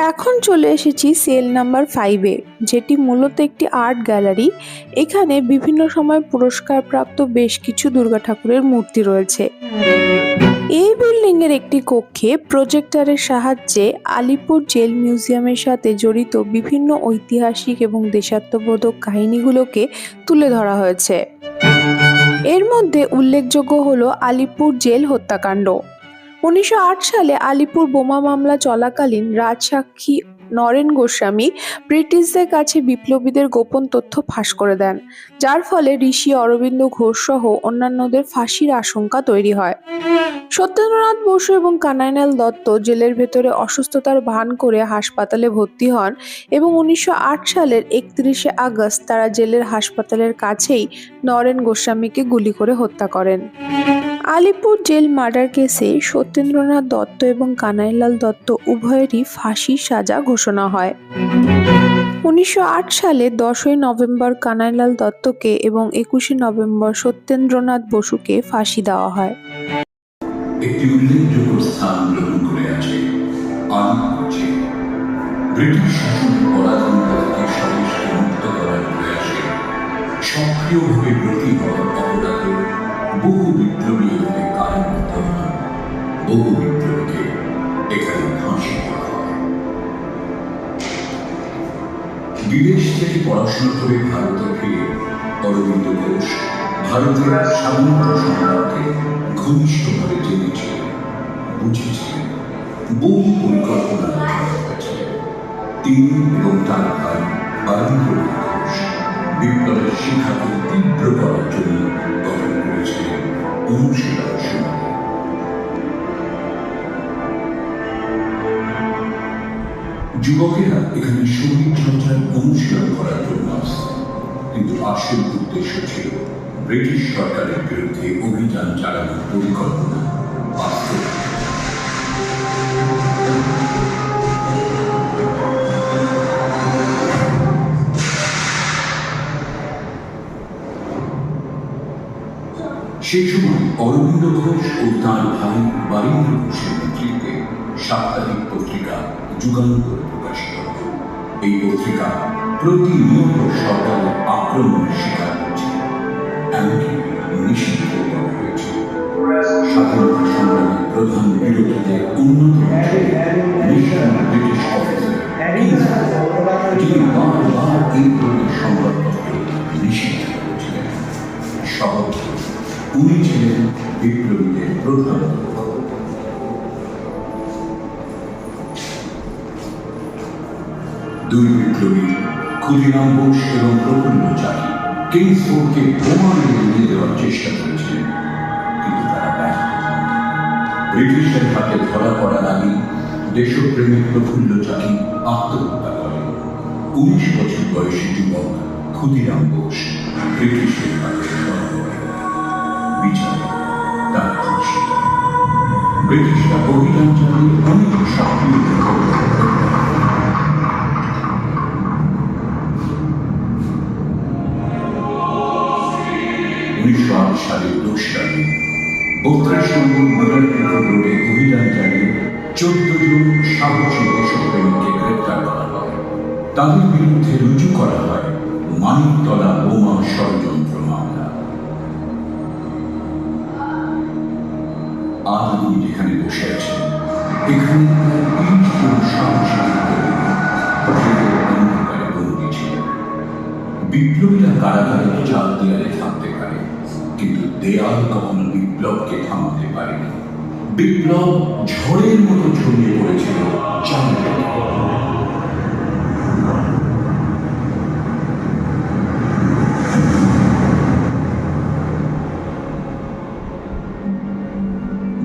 এখন চলে এসেছি সেল নাম্বার 5-এ, যেটি মূলত একটি আর্ট গ্যালারি। এখানে বিভিন্ন সময় পুরস্কারপ্রাপ্ত বেশ কিছু দুর্গা ঠাকুরের মূর্তি রয়েছে। এই বিল্ডিং এর একটি কক্ষে প্রজেক্টরের সাহায্যে আলিপুর জেল মিউজিয়ামের সাথে জড়িত বিভিন্ন ঐতিহাসিক এবং দেশাত্মবোধক কাহিনীগুলোকে তুলে ধরা হয়েছে। এর মধ্যে উল্লেখযোগ্য হলো আলিপুর জেল হত্যাকাণ্ড। 1908 সালে আলিপুর বোমা মামলা চলাকালীন রাজসাক্ষী নরেন গোস্বামী ব্রিটিশদের কাছে বিপ্লবীদের গোপন তথ্য ফাঁস করে দেন, যার ফলে ঋষি অরবিন্দ ঘোষ সহ অন্যান্যদের ফাঁসির আশঙ্কা তৈরি হয়। সত্যেন্দ্রনাথ বসু এবং কানাইলাল দত্ত জেলের ভেতরে অসুস্থতার ভান করে হাসপাতালে ভর্তি হন এবং 1908 সালের 31শে আগস্ট তারা জেলের হাসপাতালের কাছেই নরেন গোস্বামীকে গুলি করে হত্যা করেন। আলিপুর জেল মার্ডার কেসে সত্যেন্দ্রনাথ দত্ত এবং কানাইলাল দত্ত উভয়েরই ফাঁসির সাজা ঘোষণা হয়। 1908 সালে 10ই নভেম্বর কানাইলাল দত্তকে এবং 21শে নভেম্বর সত্যেন্দ্রনাথ বসুকে ফাঁসি দেওয়া হয়। একটি উল্লেখযোগ্য স্থান গ্রহণ করে আছে আলিপুর জেল। ব্রিটিশ শাসনের পরাধীনতা থেকে স্বদেশকে মুক্ত করার প্রয়াসে সক্রিয়ভাবে ব্রতী হওয়ার অপরাধে বহু বিপ্লবী এখানে কারারুদ্ধ হন। বহু বিপ্লবীকে এখানে ফাঁসি দেওয়া হয়। বিদেশ থেকে পড়াশোনা করে ভারতে ফিরে অরবিন্দ ঘোষ ভারতের স্বাধীনতা সংগ্রামকে ঘনিষ্ঠভাবে জেনেছিলেন, বুঝেছিলেন, বহু পরিকল্পনা হয়েছে। তিনি এবং তার ভাই অরবিন্দ ঘোষ বিপ্লবের শিক্ষাকে তীব্র করার জন্য গঠন করেছিলেন অনুশীলন সমিতি। যুবকেরা এখানে শরীর চর্চার অনুশীলন করার জন্য আসত, কিন্তু আসল উদ্দেশ্য ছিল ব্রিটিশ সরকারের বিরুদ্ধে অভিযান চালানোর পরিকল্পনা বাস্তবায়ন। সেই সময় অরবিন্দ ঘোষ ও তাঁর ভাই বারীন্দ্র ঘোষের নেতৃত্বে সাপ্তাহিক পত্রিকা যুগান্তর প্রকাশিত হত। এই পত্রিকা প্রতিনিয়ত সরকারের আক্রমণের শিকার হয়েছে, এমনকি নিষিদ্ধ করা হয়েছে। স্বাধীনতা সংগ্রামের প্রধান বিরোধীদের অন্যতম ব্রিটিশ অফিসার যিনি বারবার এই ধরনের সংবাদপত্র নিষিদ্ধ করেছিলেন। শহর উনি ছিলেন বিপ্লবীদের প্রধান। দুই বিপ্লবী ক্ষুদিরাম বোস এবং প্রফুল্ল চাকি কিংসফোর্ডকে বোমা নিয়ে দেওয়ার চেষ্টা করেছিলেন, কিন্তু তারা ব্যর্থ হন। ব্রিটিশের হাতে ধরা পড়ার আগে দেশপ্রেমিক প্রফুল্ল চাকি আত্মহত্যা করেন। 19 বছর বয়সী যুবক ক্ষুদিরাম বোস ব্রিটিশের হাতে ধরা পড়েন। বিচারে তার ফাঁসি। ব্রিটিশরা অভিযান চালিয়ে অনেক সক্রিয় 1908 সালের 10 মে 32 নম্বর মোরারপুর রোডে অভিযান চালিয়ে 14 জন সাহসী দেশপ্রেমিককে গ্রেপ্তার করা হয়। তাদের বিরুদ্ধে রুজু করা হয় মানিকতলা বোমা ষড়যন্ত্র মামলা। আজ উনি যেখানে বসে আছেন, এখানে 30 জন সাহসী অন্ধকারে বন্দী ছিলেন। বিপ্লবীরা কারাগারে চাল দেয়ালে থাকতে পারে, কিন্তু দেয়াল কখনো বিপ্লবকে থামাতে পারেনি। বিপ্লব ঝড়ের মতো ছড়িয়ে পড়েছিল চারদিকে।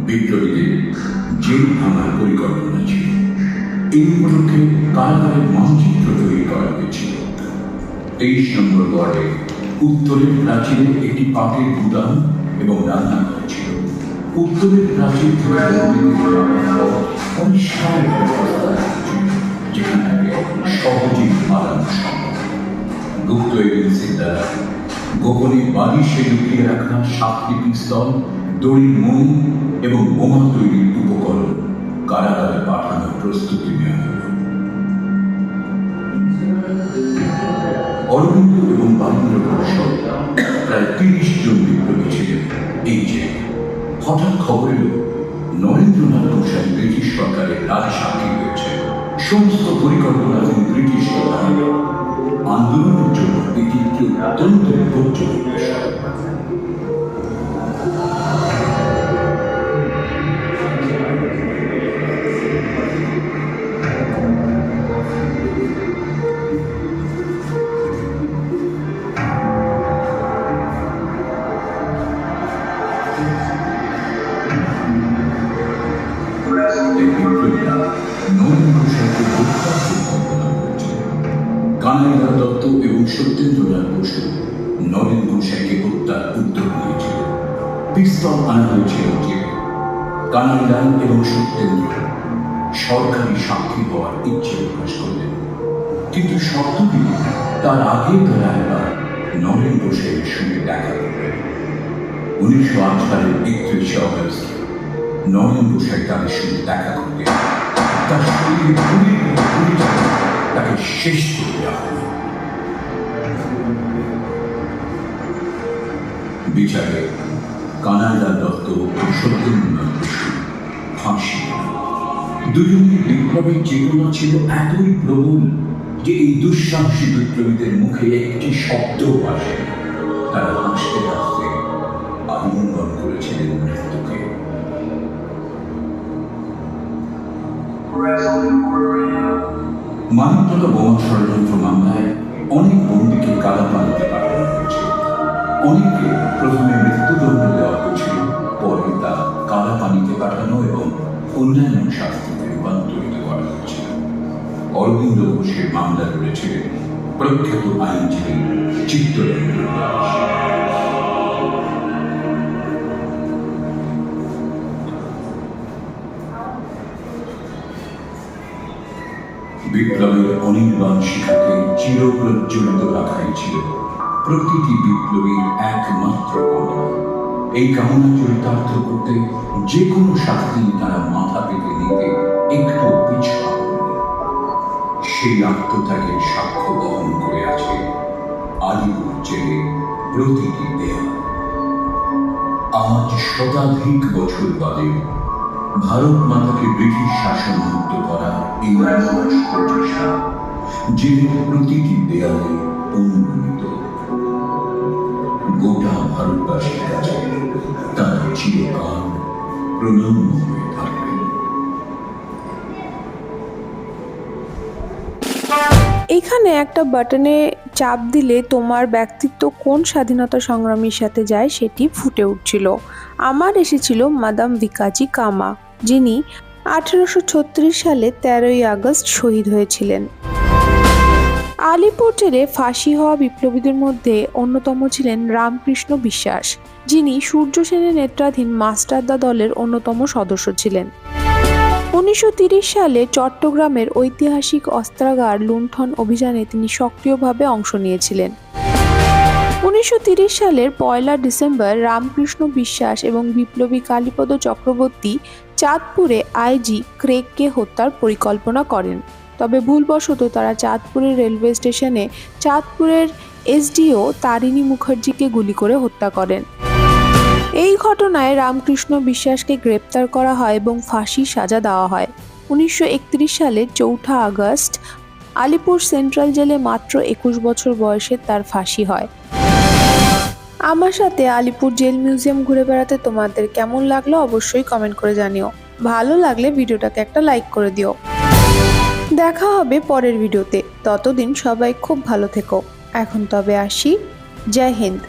বিপ্লবীদের জেল ভাঙার পরিকল্পনা ছিল। এই উপলক্ষে কারাগারের মানচিত্র তৈরি করা হয়েছিল। 23 নম্বর ওয়ার্ডে উত্তরের প্রাচীরে একটি পাটের গুদাম এবং রান্নাঘর ছিল। উত্তরের প্রাচীর যেখানে সহজেই পালানো সম্ভব। গুপ্ত এজেন্সির দ্বারা গোপনে বালিশে লুকিয়ে রাখা 7টি পিস্তল, দড়ির মই এবং বোমা তৈরির উপকরণ কারাগারে পাঠানোর প্রস্তুতি নেওয়া হল। অরবিন্দ এবং বামুন্দ্র ঘোষ প্রায় 30 জন বিপ্লবী ছিলেন এই জেলে। হঠাৎ খবর এলো নরেন্দ্রনাথ ঘোষাল ব্রিটিশ সরকারের রাজসাক্ষী হয়েছে। সমস্ত পরিকল্পনাধীন ব্রিটিশ আন্দোলনের জন্য এটি একটি অত্যন্ত বিপজ্জনক বিষয়। কানাইলাল দত্ত এবং সত্যেন্দ্রনাথ বসু নরেন গোসাইকে হত্যার উদ্যোগ নিয়েছিল। পিস্তল আনা হয়েছিল যে কানাইলাল এবং সত্যেন্দ্র সরকারি সাক্ষী হওয়ার ইচ্ছে প্রকাশ করলেন, কিন্তু শর্ত দিয়ে তার আগে তারা একবার নরেন গোসাইয়ের সঙ্গে দেখা করলেন। 1908 সালের 31 অগস্ট নরেন গোসাই তাদের সঙ্গে দেখা করলেন। তার শরীরে তাকে শেষ করে দেওয়া হলো। বিচারে কানাইলাল দত্ত ও সত্যেন্দ্রনাথ বসু ফাঁসি। দুজনের বিপ্লবের চেতনা ছিল এতই প্রবল যে এই দুঃসাহসী বিপ্লবীদের মুখে একটি শব্দ আসে। তারা হাসতে হাসতে আলিঙ্গন করেছিলেন মৃত্যুকে। মানবতা বোমা ষড়যন্ত্র মামলায় অনেক বন্দীকে কালাপানিতে পাঠানো হয়েছে। অনেককে প্রথমে মৃত্যুদণ্ড দেওয়া হয়েছিল, পরে তা কালাপানিতে পাঠানো এবং অন্যান্য শাস্তিতে রূপান্তরিত করা হয়েছিল। অরবিন্দ ঘোষের মামলা লড়েছিলেন প্রখ্যাত আইনজীবী চিত্তরঞ্জন দাস। বিপ্লবের অনির্বাণ শিখাকে চিরপ্রজ্বলিত রাখাই ছিল প্রতিটি বিপ্লবীর একমাত্র কামনা। এই কামনা চরিতার্থ করতে যে কোনো শাস্তি তারা মাথা পেতে নিতে একটু পিছু পাবেন। সেই আত্মত্যাগের সাক্ষ্য বহন করে আছে আলিপুর জেলে প্রতিটি দেয়াল। আজ শতাধিক বছর বাদে ভারত মাতাকে ব্রিটিশ শাসন মুক্ত করা এই প্রচেষ্টা জেলের প্রতিটি দেয়ালে অনুপ্রাণিত। গোটা ভারতবাসীর কাছে তার চিরকাল প্রণম্য হয়ে থাকবে। এখানে একটা বাটনে চাপ দিলে তোমার ব্যক্তিত্ব কোন স্বাধীনতা সংগ্রামীর সাথে যায় সেটি ফুটে উঠছিল। আমার এসেছিল মাদাম ভিকাজি কামা, যিনি 1836 সালে 13ই আগস্ট শহীদ হয়েছিলেন। আলিপুর জেলে ফাঁসি হওয়া বিপ্লবীদের মধ্যে অন্যতম ছিলেন রামকৃষ্ণ বিশ্বাস, যিনি সূর্য সেনের নেতৃত্বাধীন মাস্টারদা দলের অন্যতম সদস্য ছিলেন। 1930 সালে চট্টগ্রামের ঐতিহাসিক অস্ত্রাগার লুণ্ঠন অভিযানে তিনি সক্রিয়ভাবে অংশ নিয়েছিলেন। 1930 সালের 1 ডিসেম্বর রামকৃষ্ণ বিশ্বাস এবং বিপ্লবী কালীপদ চক্রবর্তী চাঁদপুরে আইজি ক্রেগকে হত্যার পরিকল্পনা করেন, তবে ভুলবশত তারা চাঁদপুরের রেলওয়ে স্টেশনে চাঁদপুরের এসডিও তারিণী মুখার্জিকে গুলি করে হত্যা করেন। এই ঘটনায় রামকৃষ্ণ বিশ্বাসকে গ্রেপ্তার করা হয় এবং ফাঁসির সাজা দেওয়া হয়। 1931 সালের 4 আগস্ট আলিপুর সেন্ট্রাল জেলে মাত্র 21 বছর বয়সে তার ফাঁসি হয়। আমার সাথে আলিপুর জেল মিউজিয়াম ঘুরে বেড়াতে তোমাদের কেমন লাগলো অবশ্যই কমেন্ট করে জানিও। ভালো লাগলে ভিডিওটাকে একটা লাইক করে দিও। দেখা হবে পরের ভিডিওতে, ততদিন সবাই খুব ভালো থেকো। এখন তবে আসি, জয় হিন্দ।